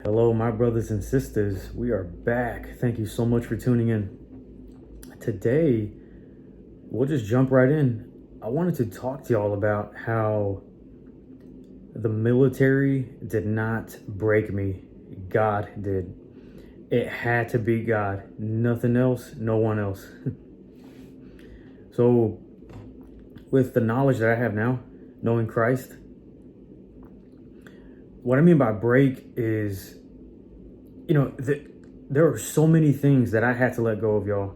Hello, my brothers and sisters. We are back. Thank you so much for tuning in. Today, we'll just jump right in. I wanted to talk to y'all about how the military did not break me, God did. It had to be God. Nothing else, no one else. So, with the knowledge that I have now, knowing Christ, what I mean by break is, there are so many things that I had to let go of, y'all.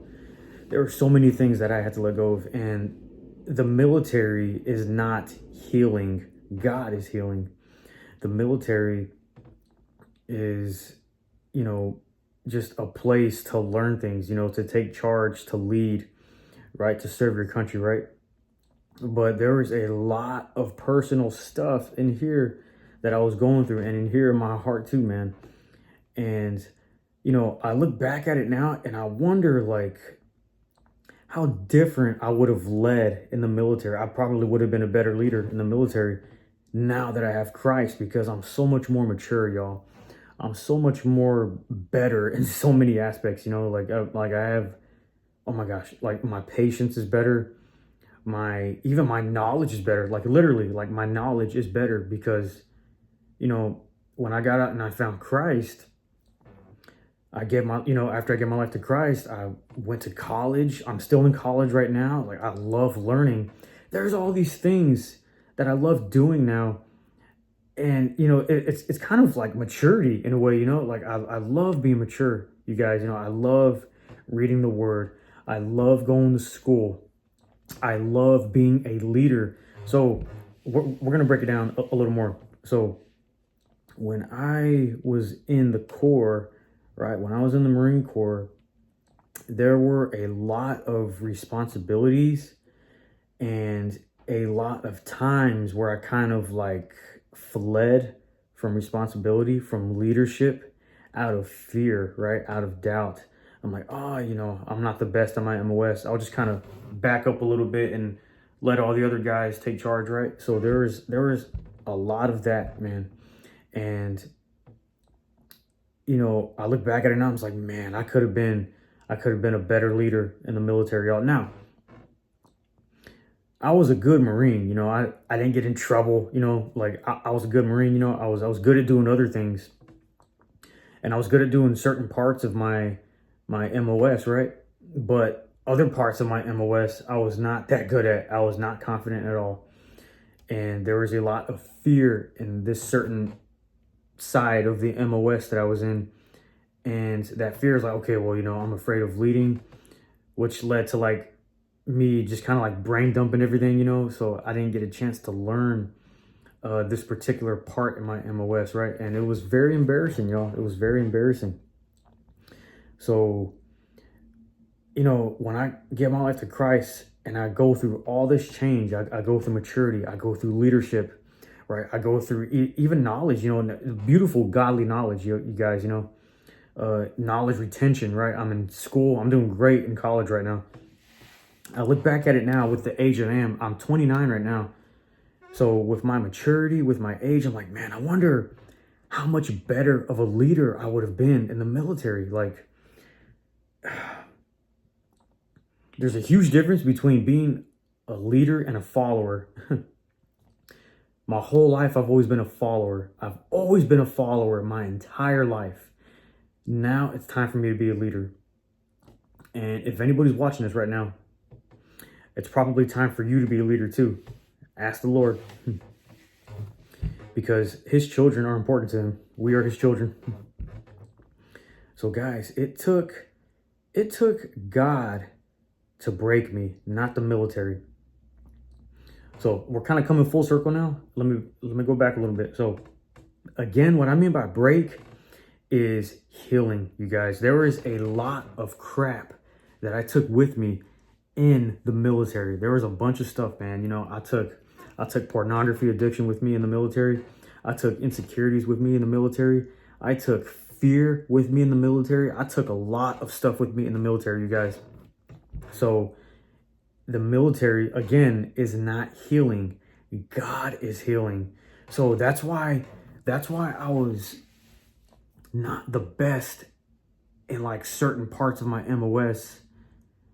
There are so many things that I had to let go of, and the military is not healing. God is healing. The military is, just a place to learn things, to take charge, to lead, right? To serve your country, right? But there was a lot of personal stuff in here that I was going through, and in here in my heart too, man. And, I look back at it now and I wonder, like, how different I would have led in the military. I probably would have been a better leader in the military now that I have Christ, because I'm so much more mature, y'all. I'm so much more better in so many aspects, like I have, oh my gosh, like my patience is better. Even my knowledge is better. Like literally, like my knowledge is better because, when I got out and I found Christ, after I gave my life to Christ, I went to college. I'm still in college right now. Like, I love learning. There's all these things that I love doing now. And, it's kind of like maturity in a way, like I love being mature, you guys. I love reading the word. I love going to school. I love being a leader. So we're going to break it down a little more. So when I was in the Corps, right, when I was in the Marine Corps, there were a lot of responsibilities and a lot of times where I kind of like fled from responsibility, from leadership, out of fear, right, out of doubt. I'm like, I'm not the best on my MOS. I'll just kind of back up a little bit and let all the other guys take charge, right? So there was a lot of that, man. And I look back at it now, I was like, man, I could have been a better leader in the military, y'all. Now, I was a good Marine, I didn't get in trouble, like I was a good Marine, I was good at doing other things. And I was good at doing certain parts of my MOS, right? But other parts of my MOS, I was not that good at. I was not confident at all. And there was a lot of fear in this certain side of the MOS that I was in. And that fear is like, okay, well, I'm afraid of leading, which led to like me just kind of like brain dumping everything, so I didn't get a chance to learn this particular part in my MOS, right? And it was very embarrassing, y'all. It was very embarrassing. So, when I give my life to Christ and I go through all this change, I go through maturity, I go through leadership, right? I go through even knowledge, beautiful, godly knowledge, you guys, knowledge retention, right? I'm in school. I'm doing great in college right now. I look back at it now with the age that I am. I'm 29 right now. So with my maturity, with my age, I'm like, man, I wonder how much better of a leader I would have been in the military. Like, there's a huge difference between being a leader and a follower. My whole life, I've always been a follower. I've always been a follower my entire life. Now it's time for me to be a leader. And if anybody's watching this right now, it's probably time for you to be a leader too. Ask the Lord. Because his children are important to him. We are his children. So guys, it took God to break me, not the military. So we're kind of coming full circle now. Let me go back a little bit. So again, what I mean by break is healing, you guys. There is a lot of crap that I took with me in the military. There was a bunch of stuff, man. I took pornography addiction with me in the military. I took insecurities with me in the military. I took fear with me in the military. I took a lot of stuff with me in the military, you guys. So the military, again, is not healing. God is healing. So that's why I was not the best in like certain parts of my MOS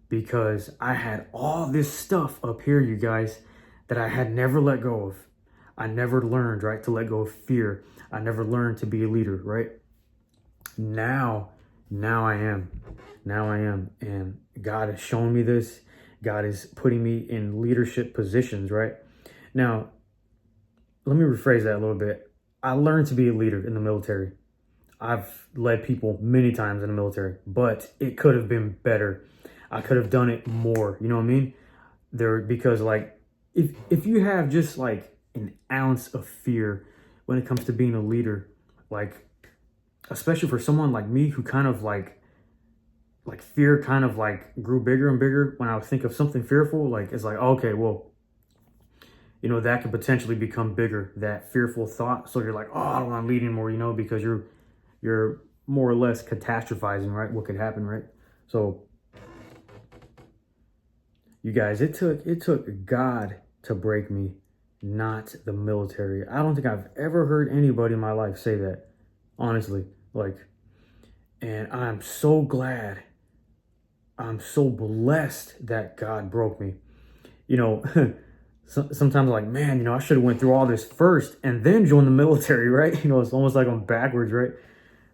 because I had all this stuff up here, you guys, that I had never let go of. I never learned, right, to let go of fear. I never learned to be a leader, right? Now I am. Now I am. And God has shown me this. God is putting me in leadership positions, right? Now, let me rephrase that a little bit. I learned to be a leader in the military. I've led people many times in the military, but it could have been better. I could have done it more. You know what I mean? Because like if you have just like an ounce of fear when it comes to being a leader, like especially for someone like me who kind of like fear kind of like grew bigger and bigger when I would think of something fearful, like it's like, okay, well, you know, that could potentially become bigger, that fearful thought. So you're like, oh, I don't want to lead anymore, you know, because you're more or less catastrophizing, right? What could happen, right? So you guys, it took God to break me, not the military. I don't think I've ever heard anybody in my life say that, honestly. Like, and I'm so glad, I'm so blessed that God broke me. You know, sometimes I'm like, man, you know, I should have went through all this first and then joined the military, right? You know, it's almost like I'm backwards, right?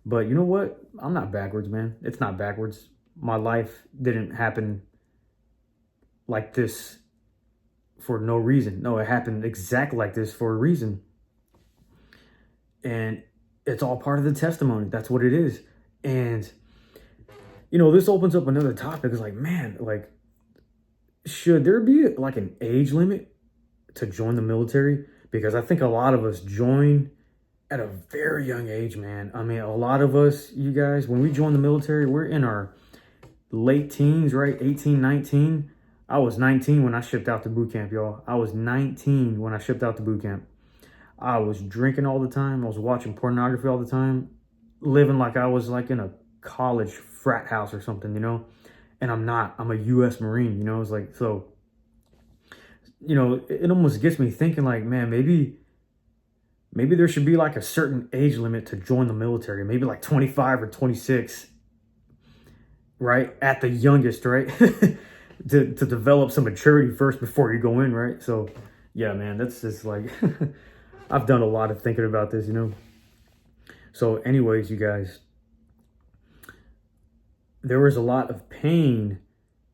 But you know what? I'm not backwards, man. It's not backwards. My life didn't happen like this for no reason. No, it happened exactly like this for a reason. And it's all part of the testimony. That's what it is. And, you know, this opens up another topic. It's like, man, like, should there be like an age limit to join the military? Because I think a lot of us join at a very young age, man. I mean, a lot of us, you guys, when we join the military, we're in our late teens, right? 18, 19. I was 19 when I shipped out to boot camp, y'all. I was 19 when I shipped out to boot camp. I was drinking all the time. I was watching pornography all the time, living like I was like in a college frat house or something, you know? And I'm not. I'm a U.S. Marine, you know? It's like, so, you know, it almost gets me thinking like, man, maybe there should be like a certain age limit to join the military. Maybe like 25 or 26, right? At the youngest, right? to develop some maturity first before you go in, right? So, yeah, man, that's just like, I've done a lot of thinking about this, you know? So anyways, you guys, there was a lot of pain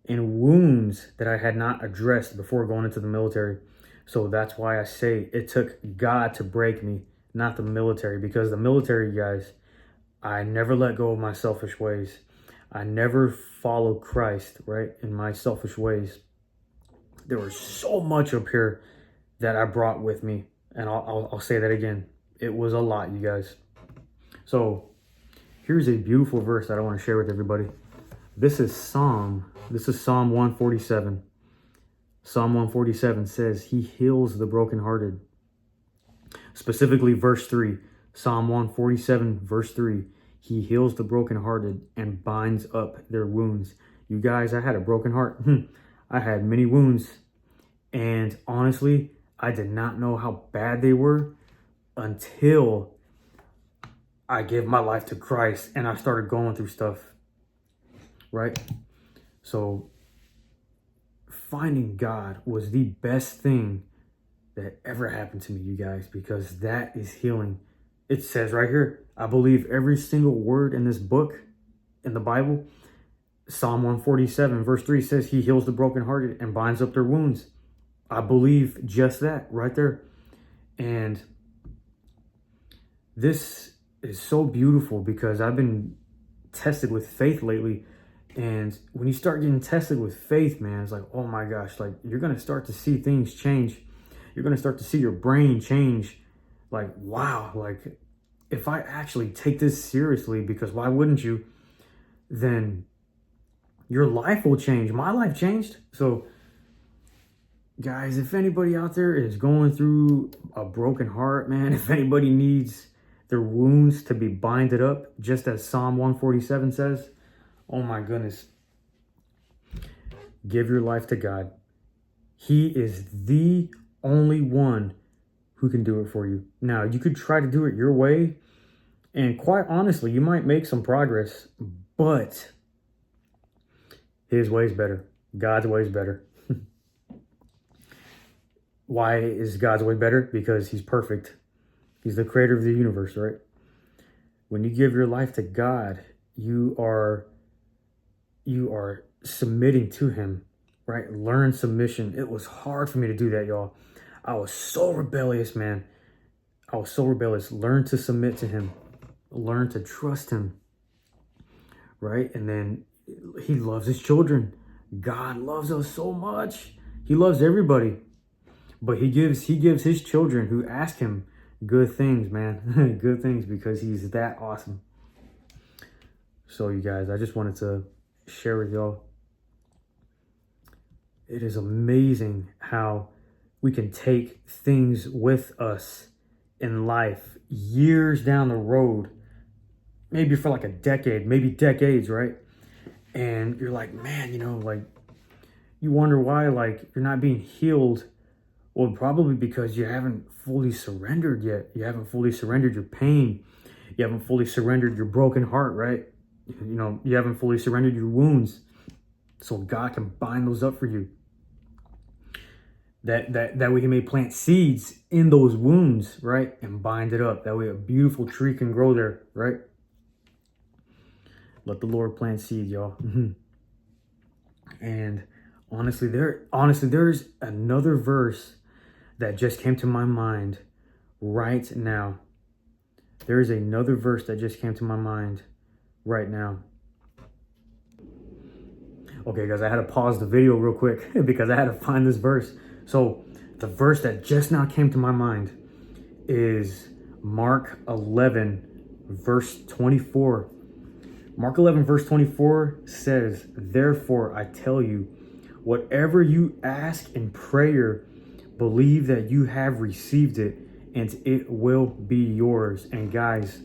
and wounds that I had not addressed before going into the military. So that's why I say it took God to break me, not the military. Because the military, you guys, I never let go of my selfish ways. I never followed Christ, right, in my selfish ways. There was so much up here that I brought with me. And I'll say that again. It was a lot, you guys. So here's a beautiful verse that I want to share with everybody. This is Psalm 147. Psalm 147 says he heals the brokenhearted. Specifically verse 3. Psalm 147 verse 3. He heals the brokenhearted and binds up their wounds. You guys, I had a broken heart. I had many wounds. And honestly, I did not know how bad they were until I gave my life to Christ and I started going through stuff. Right? So finding God was the best thing that ever happened to me, you guys, because that is healing. It says right here, I believe every single word in this book, in the Bible. Psalm 147 verse 3 says he heals the brokenhearted and binds up their wounds. I believe just that right there. And this is so beautiful because I've been tested with faith lately. And when you start getting tested with faith, man, it's like, oh my gosh, like you're going to start to see things change. You're going to start to see your brain change. Like, wow, like if I actually take this seriously, because why wouldn't you? Then your life will change. My life changed. So guys, if anybody out there is going through a broken heart, man, if anybody needs their wounds to be binded up, just as Psalm 147 says, oh my goodness, give your life to God. He is the only one who can do it for you. Now, you could try to do it your way And quite honestly, you might make some progress, but his way is better. God's way is better. Why is God's way better? Because he's perfect. He's the creator of the universe, right? When you give your life to God, you are submitting to him, right? Learn submission. It was hard for me to do that, y'all. I was so rebellious, man. I was so rebellious. Learn to submit to him. Learn to trust him, right? And then he loves his children. God loves us so much. He loves everybody. But he gives his children who ask him good things, man. Good things, because he's that awesome. So you guys, I just wanted to share with y'all. It is amazing how we can take things with us in life years down the road, maybe for like a decade, maybe decades, right? And you're like, man, like you wonder why, like, you're not being healed. Well, probably because you haven't fully surrendered yet. You haven't fully surrendered your pain. You haven't fully surrendered your broken heart, right? You haven't fully surrendered your wounds. So God can bind those up for you. That way he may plant seeds in those wounds, right? And bind it up. That way a beautiful tree can grow there, right? Let the Lord plant seeds, y'all. And honestly, there's another verse that just came to my mind right now. There is another verse that just came to my mind right now. Okay, guys, I had to pause the video real quick because I had to find this verse. So the verse that just now came to my mind is Mark 11, verse 24. Mark 11, verse 24 says, "Therefore I tell you, whatever you ask in prayer, believe that you have received it, and it will be yours." And guys,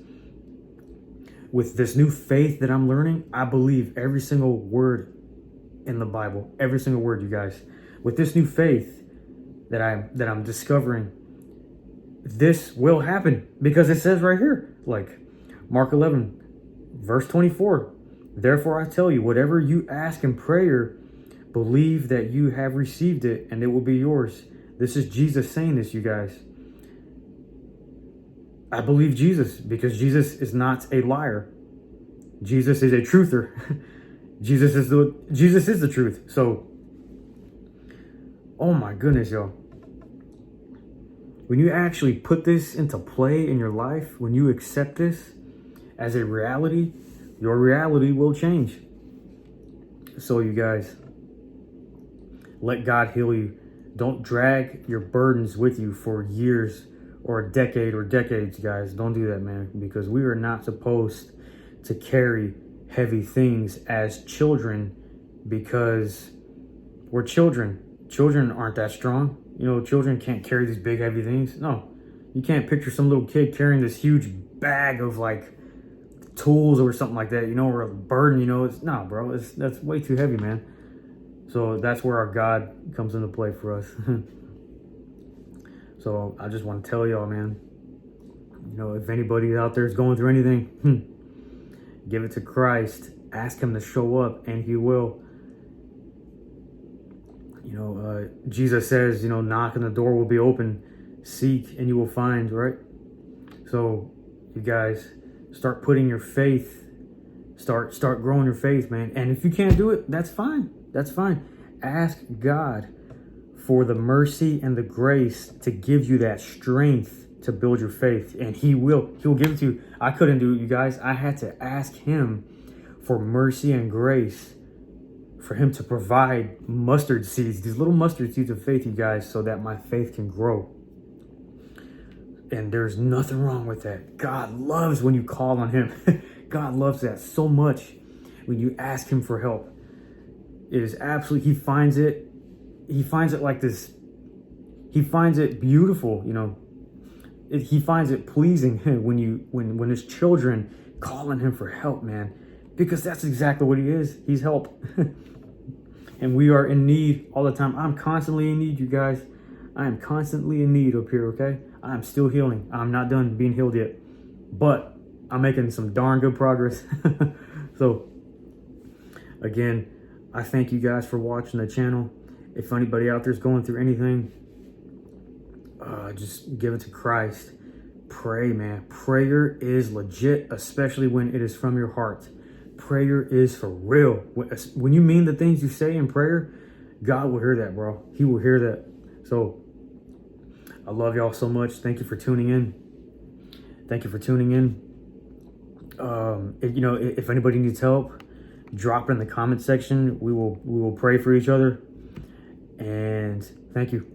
with this new faith that I'm learning, I believe every single word in the Bible, every single word, you guys. With this new faith that I'm discovering, this will happen because it says right here, like Mark 11, verse 24. "Therefore I tell you, whatever you ask in prayer, believe that you have received it, and it will be yours." This is Jesus saying this, you guys. I believe Jesus because Jesus is not a liar. Jesus is a truther. Jesus is the truth. So, oh my goodness, y'all. When you actually put this into play in your life, when you accept this as a reality, your reality will change. So you guys, let God heal you. Don't drag your burdens with you for years or a decade or decades, guys. Don't do that, man, because we are not supposed to carry heavy things as children because we're children. Children aren't that strong. Children can't carry these big, heavy things. No, you can't picture some little kid carrying this huge bag of like tools or something like that, or a burden, it's nah, bro. That's way too heavy, man. So that's where our God comes into play for us. So I just want to tell y'all, man, if anybody out there is going through anything, give it to Christ. Ask him to show up, and he will. Jesus says, knock and the door will be open. Seek and you will find, right? So you guys, start putting your faith, start growing your faith, man. And if you can't do it, that's fine. That's fine. Ask God for the mercy and the grace to give you that strength to build your faith. And he will give it to you. I couldn't do it, you guys. I had to ask him for mercy and grace, for him to provide mustard seeds, these little mustard seeds of faith, you guys, so that my faith can grow. And there's nothing wrong with that. God loves when you call on him. God loves that so much when you ask him for help. It is absolutely, he finds it like this. He finds it beautiful, he finds it pleasing when his children call on him for help, man, because that's exactly what he is. He's help. And we are in need all the time. I'm constantly in need, you guys. I am constantly in need up here, okay? I'm still healing. I'm not done being healed yet. But I'm making some darn good progress. So again, I thank you guys for watching the channel. If anybody out there is going through anything, just give it to Christ. Pray, man. Prayer is legit, especially when it is from your heart. Prayer is for real. When you mean the things you say in prayer, God will hear that, bro. He will hear that. So I love y'all so much. Thank you for tuning in. Thank you for tuning in. If anybody needs help, drop it in the comment section. We will pray for each other. And thank you.